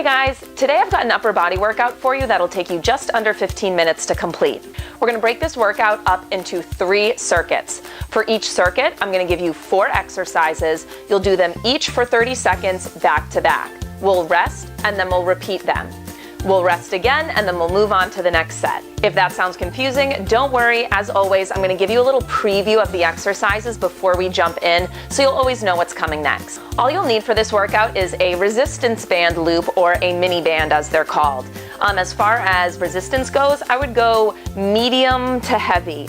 Hey guys, today I've got an upper body workout for you that'll take you just under 15 minutes to complete. We're going to break this workout up into 3 circuits. For each circuit, I'm going to give you 4 exercises. You'll do them each for 30 seconds back to back. We'll rest and then we'll repeat them. We'll rest again and then we'll move on to the next set. If that sounds confusing, don't worry. As always, I'm going to give you a little preview of the exercises before we jump in, so you'll always know what's coming next. All you'll need for this workout is a resistance band loop, or a mini band as they're called. As far as resistance goes, I would go medium to heavy.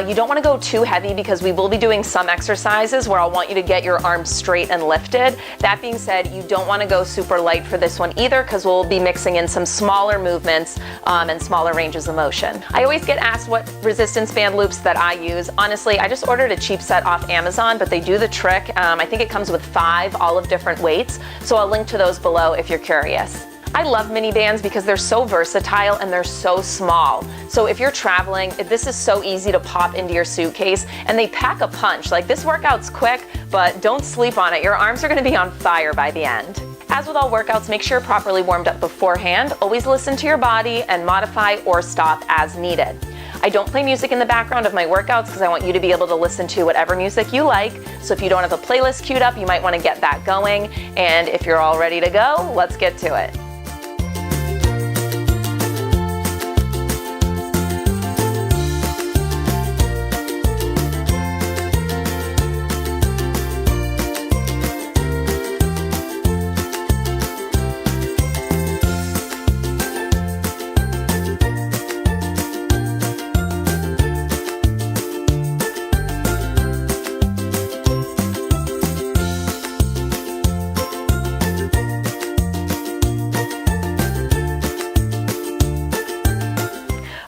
You don't want to go too heavy because we will be doing some exercises where I'll want you to get your arms straight and lifted. That being said, you don't want to go super light for this one either, because we'll be mixing in some smaller movements and smaller ranges of motion. I always get asked what resistance band loops that I use. Honestly, I just ordered a cheap set off Amazon, but they do the trick. I think it comes with 5 all of different weights, so I'll link to those below if you're curious. I love mini bands because they're so versatile and they're so small. So if you're traveling, this is so easy to pop into your suitcase, and they pack a punch. Like, this workout's quick, but don't sleep on it. Your arms are going to be on fire by the end. As with all workouts, make sure you're properly warmed up beforehand. Always listen to your body and modify or stop as needed. I don't play music in the background of my workouts because I want you to be able to listen to whatever music you like. So if you don't have a playlist queued up, you might want to get that going. And if you're all ready to go, let's get to it.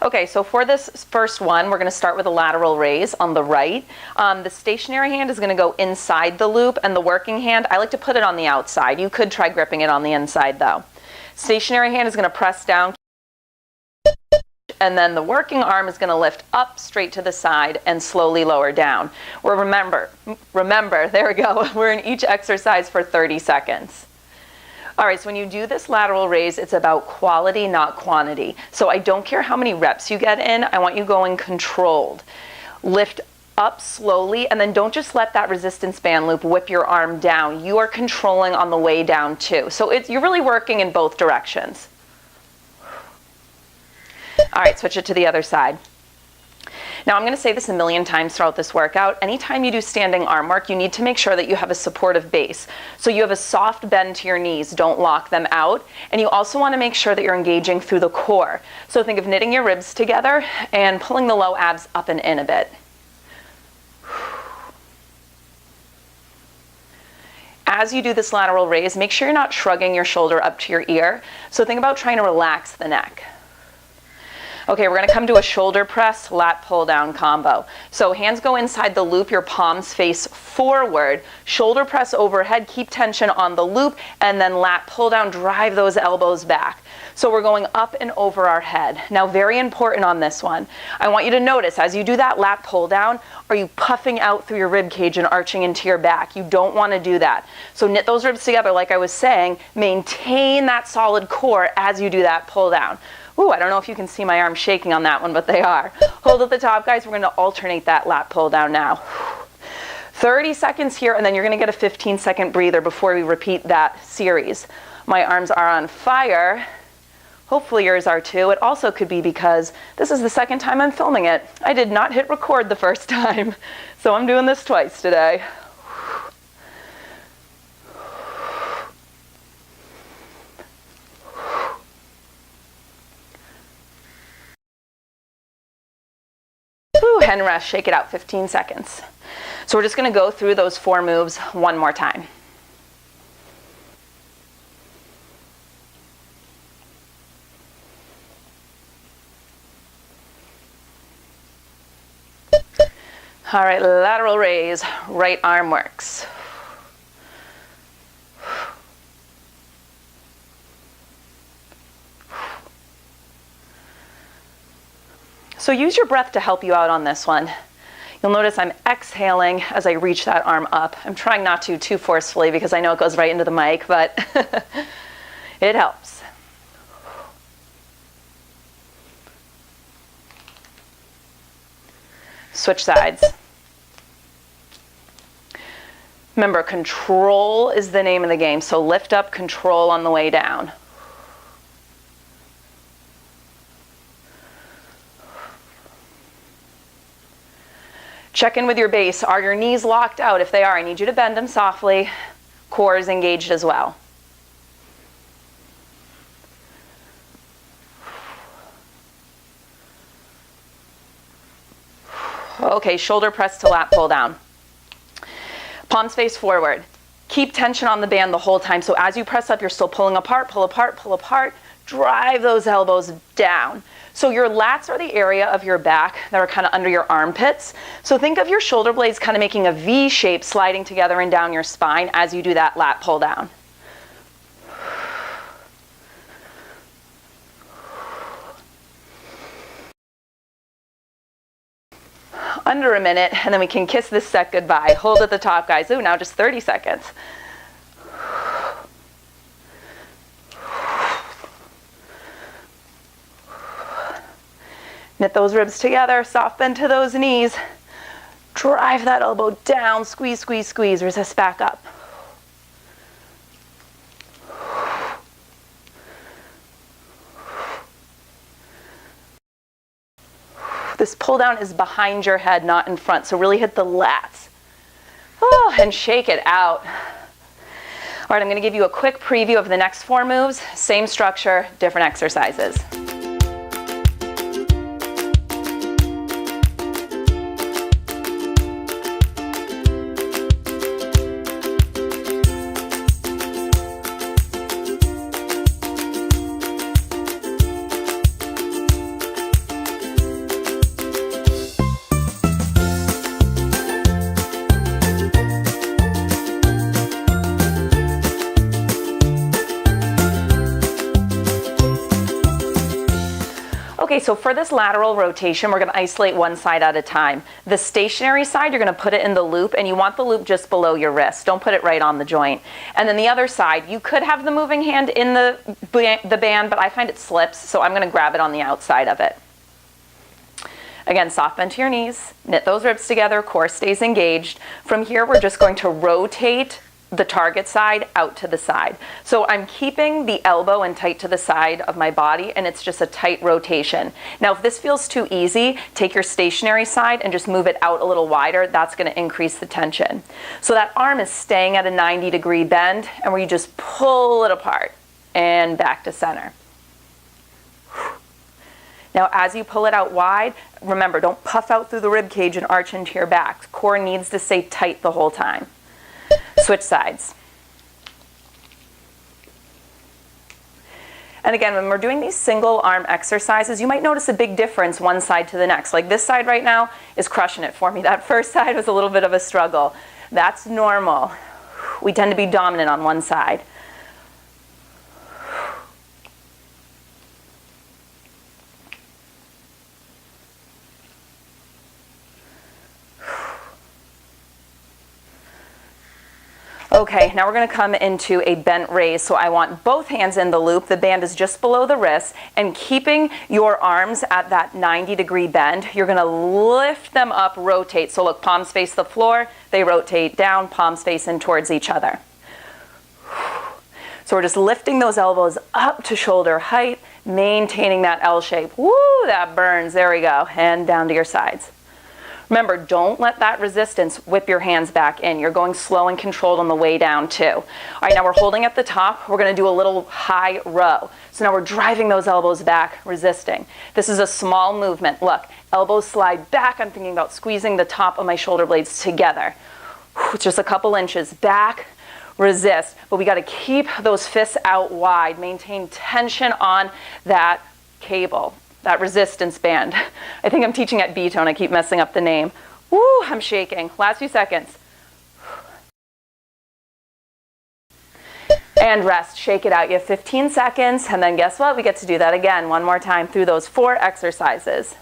Okay, so for this first one, we're going to start with a lateral raise on the right. The stationary hand is going to go inside the loop, and the working hand, I like to put it on the outside. You could try gripping it on the inside though. Stationary hand is going to press down, and then the working arm is going to lift up straight to the side and slowly lower down. Remember, there we go. We're in each exercise for 30 seconds. All right, so when you do this lateral raise, it's about quality, not quantity. So I don't care how many reps you get in, I want you going controlled. Lift up slowly, and then don't just let that resistance band loop whip your arm down. You are controlling on the way down too. So you're really working in both directions. All right, switch it to the other side. Now, I'm going to say this a million times throughout this workout. Anytime you do standing arm work, you need to make sure that you have a supportive base. So you have a soft bend to your knees, don't lock them out. And you also want to make sure that you're engaging through the core. So think of knitting your ribs together and pulling the low abs up and in a bit. As you do this lateral raise, make sure you're not shrugging your shoulder up to your ear. So think about trying to relax the neck. Okay, we're going to come to a shoulder press, lat pull down combo. So hands go inside the loop, your palms face forward, shoulder press overhead, keep tension on the loop, and then lat pull down, drive those elbows back. So we're going up and over our head. Now, very important on this one, I want you to notice as you do that lat pull down, are you puffing out through your rib cage and arching into your back? You don't want to do that. So knit those ribs together, like I was saying, maintain that solid core as you do that pull down. Ooh, I don't know if you can see my arms shaking on that one, but they are. Hold at the top, guys. We're going to alternate that lat pull down now. 30 seconds here, and then you're going to get a 15-second breather before we repeat that series. My arms are on fire. Hopefully yours are too. It also could be because this is the second time I'm filming it. I did not hit record the first time, so I'm doing this twice today. And rest, shake it out, 15 seconds. So we're just going to go through those 4 moves one more time. All right, lateral raise, right arm works. So use your breath to help you out on this one. You'll notice I'm exhaling as I reach that arm up. I'm trying not to too forcefully because I know it goes right into the mic, but It helps. Switch sides. Remember, control is the name of the game, so lift up, control on the way down. Check in with your base. Are your knees locked out? If they are, I need you to bend them softly. Core is engaged as well. Okay, shoulder press to lat pull down. Palms face forward. Keep tension on the band the whole time. So as you press up, you're still pulling apart, pull apart, pull apart. Drive those elbows down. So your lats are the area of your back that are kind of under your armpits. So think of your shoulder blades kind of making a V shape sliding together and down your spine as you do that lat pull down. Under a minute, and then we can kiss this set goodbye. Hold at the top, guys. Ooh, now just 30 seconds. Knit those ribs together, soft bend to those knees. Drive that elbow down, squeeze, squeeze, squeeze, resist back up. This pull down is behind your head, not in front, so really hit the lats. Oh, and shake it out. All right, I'm going to give you a quick preview of the next 4 moves. Same structure, different exercises. Okay, so for this lateral rotation, we're going to isolate one side at a time. The stationary side, you're going to put it in the loop, and you want the loop just below your wrist. Don't put it right on the joint. And then the other side, you could have the moving hand in the band, but I find it slips, so I'm going to grab it on the outside of it. Again, soft bend to your knees, knit those ribs together, core stays engaged. From here, we're just going to rotate the target side out to the side. So I'm keeping the elbow and tight to the side of my body, and it's just a tight rotation. Now, if this feels too easy, take your stationary side and just move it out a little wider. That's going to increase the tension. So that arm is staying at a 90-degree bend, and where you just pull it apart and back to center. Now, as you pull it out wide, remember, don't puff out through the rib cage and arch into your back. Core needs to stay tight the whole time. Switch sides. And again, when we're doing these single arm exercises, you might notice a big difference one side to the next. Like this side right now is crushing it for me. That first side was a little bit of a struggle. That's normal. We tend to be dominant on one side. Okay, now we're going to come into a bent raise. So I want both hands in the loop. The band is just below the wrist, and keeping your arms at that 90-degree bend, you're going to lift them up, rotate. So look, palms face the floor, they rotate down, palms face in towards each other. So we're just lifting those elbows up to shoulder height, maintaining that L shape. Woo, that burns. There we go. And down to your sides. Remember, don't let that resistance whip your hands back in. You're going slow and controlled on the way down too. All right, now we're holding at the top. We're going to do a little high row. So now we're driving those elbows back, resisting. This is a small movement. Look, elbows slide back. I'm thinking about squeezing the top of my shoulder blades together. Just a couple inches back, resist. But we got to keep those fists out wide. Maintain tension on that cable. That resistance band. I think I'm teaching at B-Tone. I keep messing up the name. Woo, I'm shaking. Last few seconds. And rest. Shake it out. You have 15 seconds, and then guess what? We get to do that again one more time through those 4 exercises.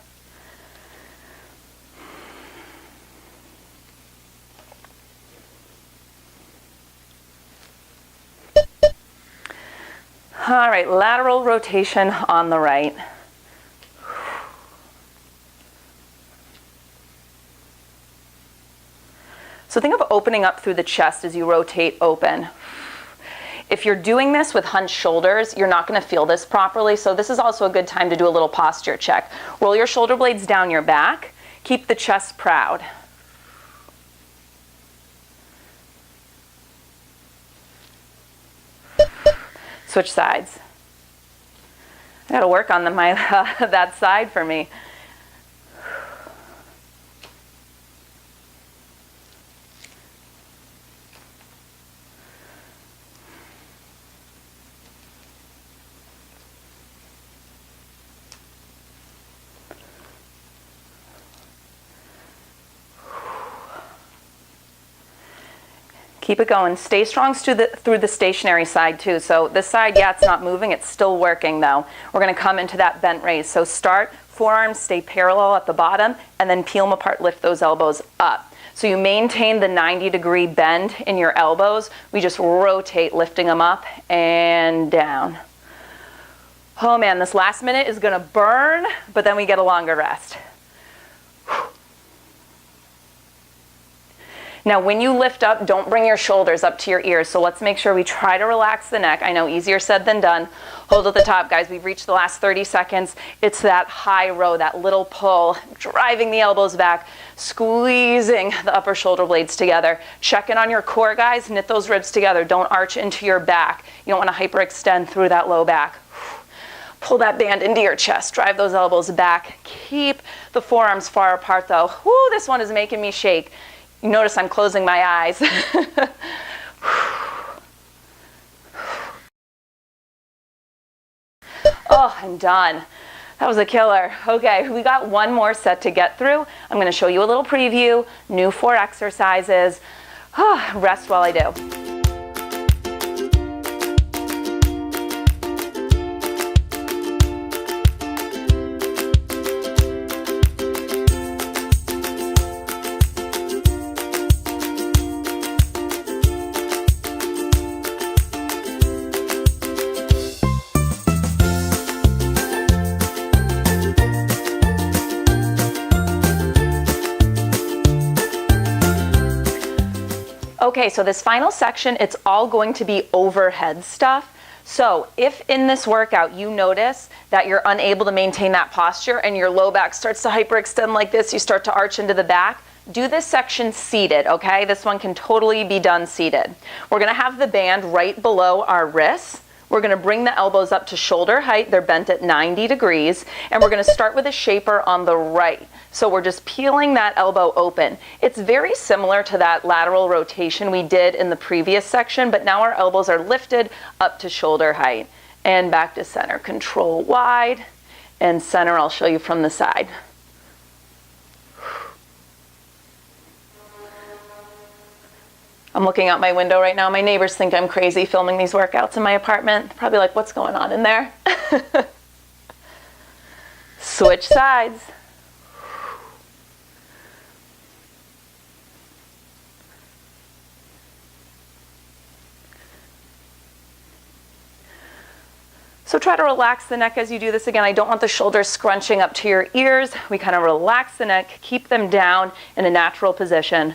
All right, lateral rotation on the right. So think of opening up through the chest as you rotate open. If you're doing this with hunched shoulders, you're not going to feel this properly, so this is also a good time to do a little posture check. Roll your shoulder blades down your back. Keep the chest proud. Switch sides. I gotta work on that side for me. Keep it going. Stay strong through the stationary side too. So this side, yeah, it's not moving. It's still working though. We're going to come into that bent raise. So start, forearms stay parallel at the bottom, and then peel them apart, lift those elbows up. So you maintain the 90-degree bend in your elbows. We just rotate, lifting them up and down. Oh man, this last minute is going to burn, but then we get a longer rest. Now when you lift up, don't bring your shoulders up to your ears. So let's make sure we try to relax the neck. I know, easier said than done. Hold at the top, guys. We've reached the last 30 seconds. It's that high row, that little pull, driving the elbows back, squeezing the upper shoulder blades together. Check in on your core, guys. Knit those ribs together. Don't arch into your back. You don't want to hyperextend through that low back. Pull that band into your chest. Drive those elbows back. Keep the forearms far apart though. Whoo, this one is making me shake. You notice I'm closing my eyes. Oh, I'm done. That was a killer. Okay, we got one more set to get through. I'm going to show you a little preview, new 4 exercises. Rest while I do. Okay, so this final section, it's all going to be overhead stuff. So if in this workout you notice that you're unable to maintain that posture and your low back starts to hyperextend like this, you start to arch into the back, do this section seated, okay? This one can totally be done seated. We're gonna have the band right below our wrists. We're going to bring the elbows up to shoulder height. They're bent at 90 degrees. And we're going to start with a shaper on the right. So we're just peeling that elbow open. It's very similar to that lateral rotation we did in the previous section, but now our elbows are lifted up to shoulder height. And back to center. Control wide. And center, I'll show you from the side. I'm looking out my window right now. My neighbors think I'm crazy filming these workouts in my apartment. They're probably like, what's going on in there? Switch sides. So try to relax the neck as you do this. Again, I don't want the shoulders scrunching up to your ears. We kind of relax the neck, keep them down in a natural position.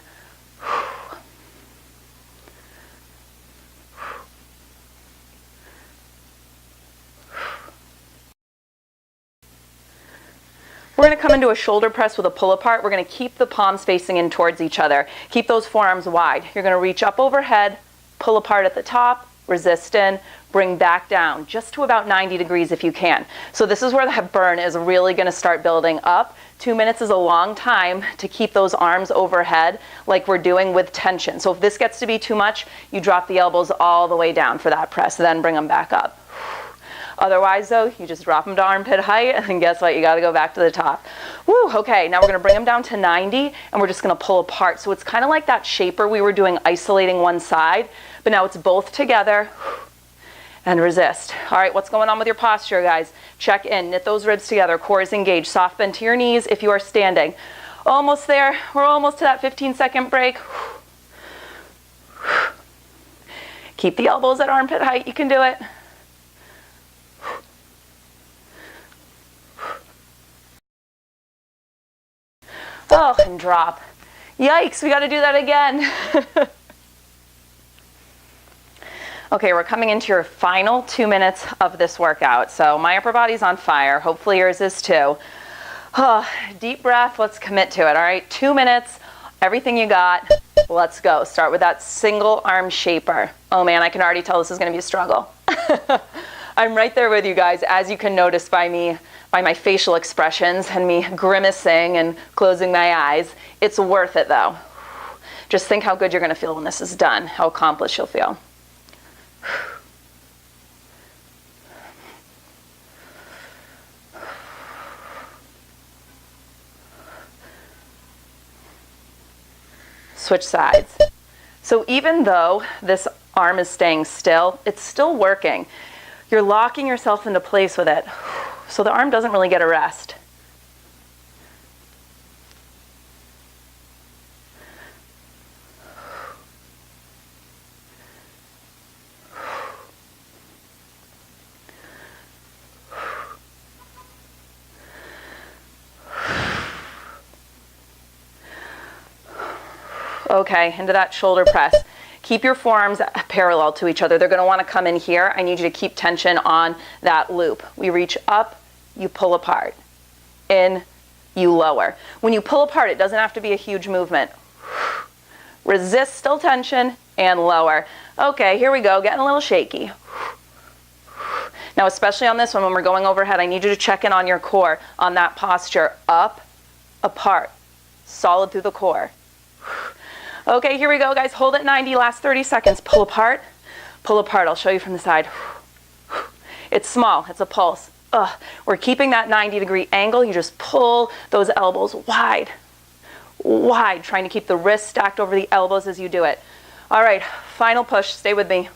We're going to come into a shoulder press with a pull apart. We're going to keep the palms facing in towards each other. Keep those forearms wide. You're going to reach up overhead, pull apart at the top, resist in, bring back down, just to about 90 degrees if you can. So this is where that burn is really going to start building up. 2 minutes is a long time to keep those arms overhead like we're doing with tension. So if this gets to be too much, you drop the elbows all the way down for that press, then bring them back up. Otherwise though, you just drop them to armpit height, and then guess what? You got to go back to the top. Woo, okay, now we're going to bring them down to 90, and we're just going to pull apart. So it's kind of like that shaper we were doing, isolating one side, but now it's both together, and resist. All right, what's going on with your posture, guys? Check in, knit those ribs together, core is engaged, soft bend to your knees if you are standing. Almost there, we're almost to that 15-second break. Keep the elbows at armpit height, you can do it. Oh, and drop. Yikes, we gotta do that again. Okay, we're coming into your final 2 minutes of this workout. So my upper body's on fire. Hopefully yours is too. Oh, deep breath, let's commit to it, all right? 2 minutes, everything you got, let's go. Start with that single arm shaper. Oh man, I can already tell this is gonna be a struggle. I'm right there with you guys, as you can notice by my facial expressions and me grimacing and closing my eyes. It's worth it though. Just think how good you're gonna feel when this is done, how accomplished you'll feel. Switch sides. So even though this arm is staying still, it's still working. You're locking yourself into place with it. So the arm doesn't really get a rest. Okay, into that shoulder press. Keep your forearms parallel to each other. They're going to want to come in here. I need you to keep tension on that loop. We reach up, you pull apart. In, you lower. When you pull apart, it doesn't have to be a huge movement. Resist, still tension, and lower. Okay, here we go, getting a little shaky. Now, especially on this one, when we're going overhead, I need you to check in on your core, on that posture. Up, apart, solid through the core. Okay, here we go, guys. Hold at 90, last 30 seconds. Pull apart, pull apart. I'll show you from the side. It's small, it's a pulse. We're keeping that 90-degree angle. You just pull those elbows wide, wide, trying to keep the wrists stacked over the elbows as you do it. All right, final push. Stay with me.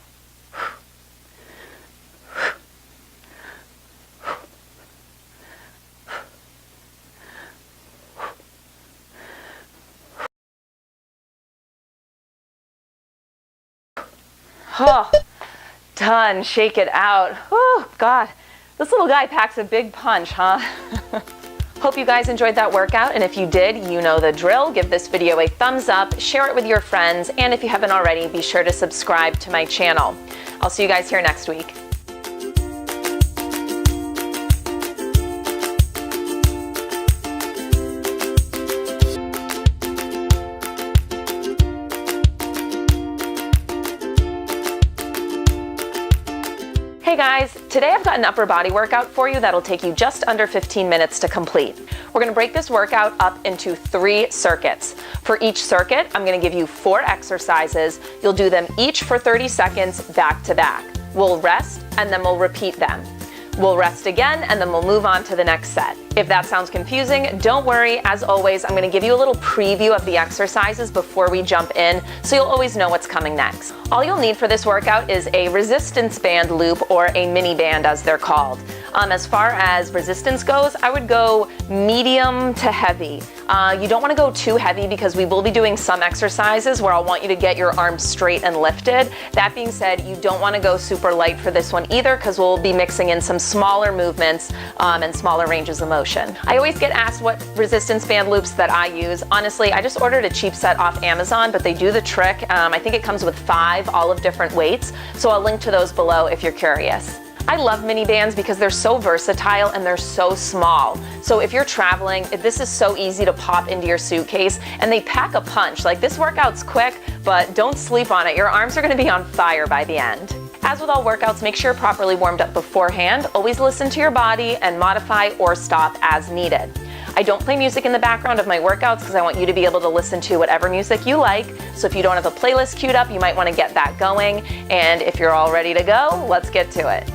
Oh, done. Shake it out. Oh, God. This little guy packs a big punch, huh? Hope you guys enjoyed that workout, and if you did, you know the drill. Give this video a thumbs up, share it with your friends, and if you haven't already, be sure to subscribe to my channel. I'll see you guys here next week. Hey guys, today I've got an upper body workout for you that'll take you just under 15 minutes to complete. We're gonna break this workout up into 3 circuits. For each circuit, I'm gonna give you 4 exercises. You'll do them each for 30 seconds back to back. We'll rest and then we'll repeat them. We'll rest again and then we'll move on to the next set. If that sounds confusing, don't worry. As always, I'm going to give you a little preview of the exercises before we jump in, so you'll always know what's coming next. All you'll need for this workout is a resistance band loop, or a mini band as they're called. As far as resistance goes, I would go medium to heavy. You don't want to go too heavy because we will be doing some exercises where I'll want you to get your arms straight and lifted. That being said, you don't want to go super light for this one either, because we'll be mixing in some smaller movements and smaller ranges of motion. I always get asked what resistance band loops that I use. Honestly, I just ordered a cheap set off Amazon, but they do the trick. I think it comes with 5, all of different weights, so I'll link to those below if you're curious. I love mini bands because they're so versatile and they're so small. So if you're traveling, this is so easy to pop into your suitcase, and they pack a punch. Like, this workout's quick, but don't sleep on it. Your arms are gonna be on fire by the end. As with all workouts, make sure you're properly warmed up beforehand. Always listen to your body and modify or stop as needed. I don't play music in the background of my workouts because I want you to be able to listen to whatever music you like. So if you don't have a playlist queued up, you might want to get that going. And if you're all ready to go, let's get to it.